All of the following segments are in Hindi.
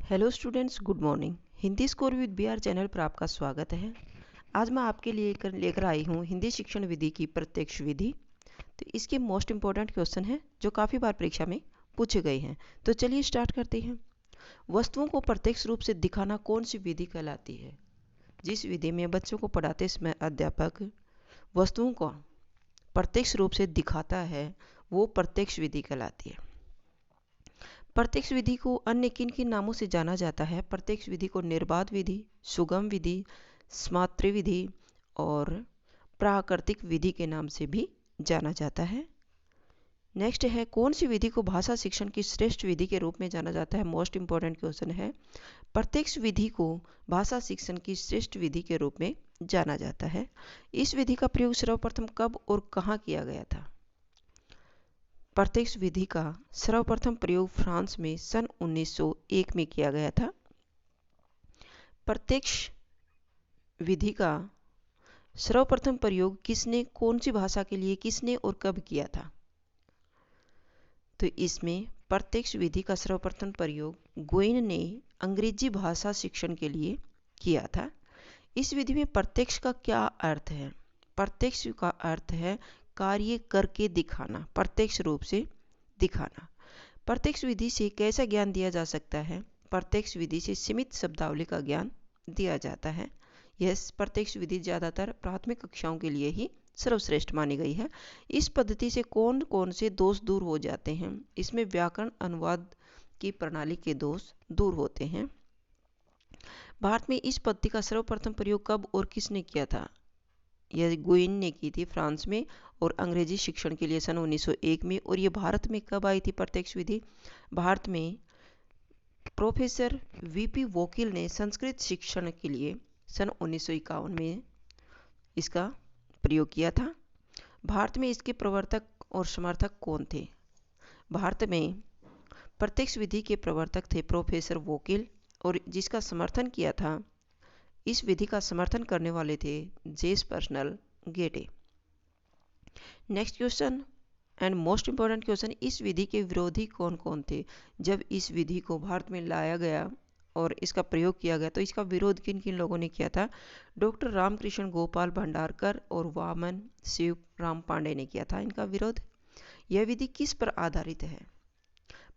Hello students, good morning. Hindi score with BR channel पर आपका स्वागत है। आज मैं आपके लिए लेकर आई हूँ हिंदी शिक्षण विधि की प्रत्यक्ष विधि। तो इसके मोस्ट इम्पोर्टेंट क्वेश्चन हैं जो काफ़ी बार परीक्षा में पूछे गए हैं। तो चलिए स्टार्ट करते हैं। वस्तुओं को प्रत्यक्ष रूप से दिखाना कौन सी विधि कहलाती है? जिस विधि में बच्चों को पढ़ाते समय अध्यापक वस्तुओं को प्रत्यक्ष रूप से दिखाता है वो प्रत्यक्ष विधि कहलाती है। प्रत्यक्ष विधि को अन्य किन किन नामों से जाना जाता है? प्रत्यक्ष विधि को निर्बाध विधि, सुगम विधि, स्मात्र विधि और प्राकृतिक विधि के नाम से भी जाना जाता है। नेक्स्ट है, कौन सी विधि को भाषा शिक्षण की श्रेष्ठ विधि के रूप में जाना जाता है? मोस्ट इंपॉर्टेंट क्वेश्चन है। प्रत्यक्ष विधि को भाषा शिक्षण की श्रेष्ठ विधि के रूप में जाना जाता है। इस विधि का प्रयोग सर्वप्रथम कब और कहाँ किया गया था? प्रत्यक्ष विधि का सर्वप्रथम प्रयोग फ्रांस में सन 1901 में किया गया था। प्रत्यक्ष विधि का सर्वप्रथम प्रयोग किसने, कौन सी भाषा के लिए किसने और कब किया था? तो इसमें प्रत्यक्ष विधि का सर्वप्रथम प्रयोग गोइन ने अंग्रेजी भाषा शिक्षण के लिए किया था। इस विधि में प्रत्यक्ष का क्या अर्थ है? प्रत्यक्ष का अर्थ है कार्य करके दिखाना, प्रत्यक्ष रूप से दिखाना। प्रत्यक्ष विधि से कैसा ज्ञान दिया जा सकता है? प्रत्यक्ष विधि से सीमित शब्दावली का ज्ञान दिया जाता है। यह प्रत्यक्ष विधि ज़्यादातर प्राथमिक कक्षाओं के लिए ही सर्वश्रेष्ठ मानी गई है। इस पद्धति से कौन कौन से दोष दूर हो जाते हैं? इसमें व्याकरण अनुवाद की प्रणाली के दोष दूर होते हैं। भारत में इस पद्धति का सर्वप्रथम प्रयोग कब और किसने किया था? यह गोइन ने की थी फ्रांस में और अंग्रेजी शिक्षण के लिए सन 1901 में। और ये भारत में कब आई थी प्रत्यक्ष विधि? भारत में प्रोफेसर वीपी वोकिल ने संस्कृत शिक्षण के लिए सन 1951 में इसका प्रयोग किया था। भारत में इसके प्रवर्तक और समर्थक कौन थे? भारत में प्रत्यक्ष विधि के प्रवर्तक थे प्रोफेसर वोकिल और जिसका समर्थन किया था, इस विधि का समर्थन करने वाले थे जेफरसन गेटे। Next question and most important question, इस विधि के विरोधी कौन कौन थे? जब इस विधि को भारत में लाया गया और इसका प्रयोग किया गया तो इसका विरोध किन किन लोगों ने किया था? डॉक्टर रामकृष्ण गोपाल भंडारकर और वामन शिव राम पांडे ने किया था इनका विरोध। यह विधि किस पर आधारित है?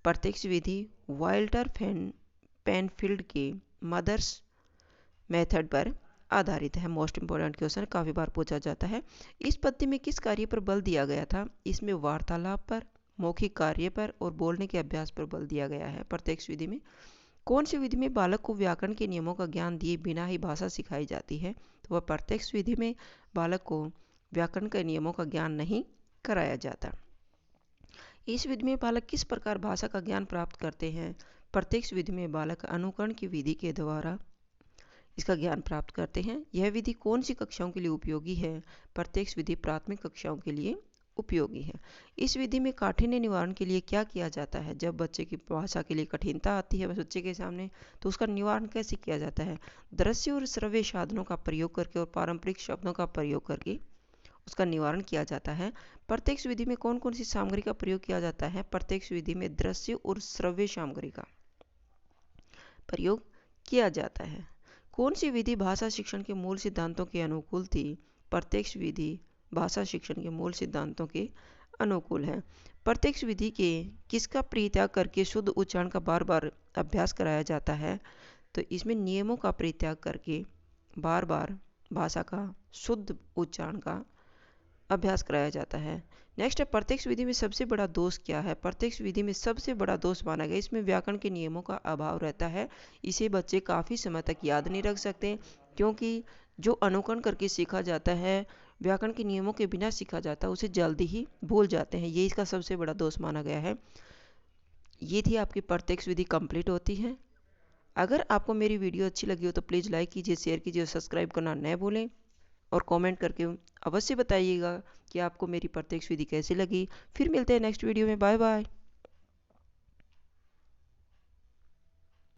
प्रत्यक्ष विधि वाल्टर पेनफील्ड के मदर्स मेथड पर आधारित है। मोस्ट इंपॉर्टेंट क्वेश्चन, काफ़ी बार पूछा जाता है। इस पद्धति में किस कार्य पर बल दिया गया था? इसमें वार्तालाप पर, मौखिक कार्य पर और बोलने के अभ्यास पर बल दिया गया है। प्रत्यक्ष विधि में कौन सी विधि में बालक को व्याकरण के नियमों का ज्ञान दिए बिना ही भाषा सिखाई जाती है? तो वह प्रत्यक्ष विधि में बालक को व्याकरण के नियमों का ज्ञान नहीं कराया जाता। इस विधि में बालक किस प्रकार भाषा का ज्ञान प्राप्त करते हैं? प्रत्यक्ष विधि में बालक अनुकरण की विधि के द्वारा इसका ज्ञान प्राप्त करते हैं। यह विधि कौन सी कक्षाओं के लिए उपयोगी है? प्रत्यक्ष विधि प्राथमिक कक्षाओं के लिए उपयोगी है। इस विधि में काठिन्य निवारण के लिए क्या किया जाता है? जब बच्चे की भाषा के लिए कठिनता आती है बच्चे के सामने, तो उसका निवारण कैसे किया जाता है? दृश्य और श्रव्य साधनों का प्रयोग करके और पारंपरिक शब्दों का प्रयोग करके उसका निवारण किया जाता है। प्रत्यक्ष विधि में कौन कौन सी सामग्री का प्रयोग किया जाता है? प्रत्यक्ष विधि में दृश्य और श्रव्य सामग्री का प्रयोग किया जाता है। कौन सी विधि भाषा शिक्षण के मूल सिद्धांतों के अनुकूल थी? प्रत्यक्ष विधि भाषा शिक्षण के मूल सिद्धांतों के अनुकूल है। प्रत्यक्ष विधि के किसका परित्याग करके शुद्ध उच्चारण का बार बार अभ्यास कराया जाता है? तो इसमें नियमों का परित्याग करके बार बार भाषा का शुद्ध उच्चारण का अभ्यास कराया जाता है। नेक्स्ट है, प्रत्यक्ष विधि में सबसे बड़ा दोष क्या है? प्रत्यक्ष विधि में सबसे बड़ा दोष माना गया इसमें व्याकरण के नियमों का अभाव रहता है। इसे बच्चे काफ़ी समय तक याद नहीं रख सकते क्योंकि जो अनुकरण करके सीखा जाता है, व्याकरण के नियमों के बिना सीखा जाता है, उसे जल्दी ही भूल जाते हैं। ये इसका सबसे बड़ा दोष माना गया है। ये थी आपकी प्रत्यक्ष विधि कंप्लीट होती है। अगर आपको मेरी वीडियो अच्छी लगी हो तो प्लीज़ लाइक कीजिए, शेयर कीजिए और सब्सक्राइब करना न भूलें और कमेंट करके अवश्य बताइएगा कि आपको मेरी प्रत्यक्ष विधि कैसी लगी। फिर मिलते हैं नेक्स्ट वीडियो में। Bye bye.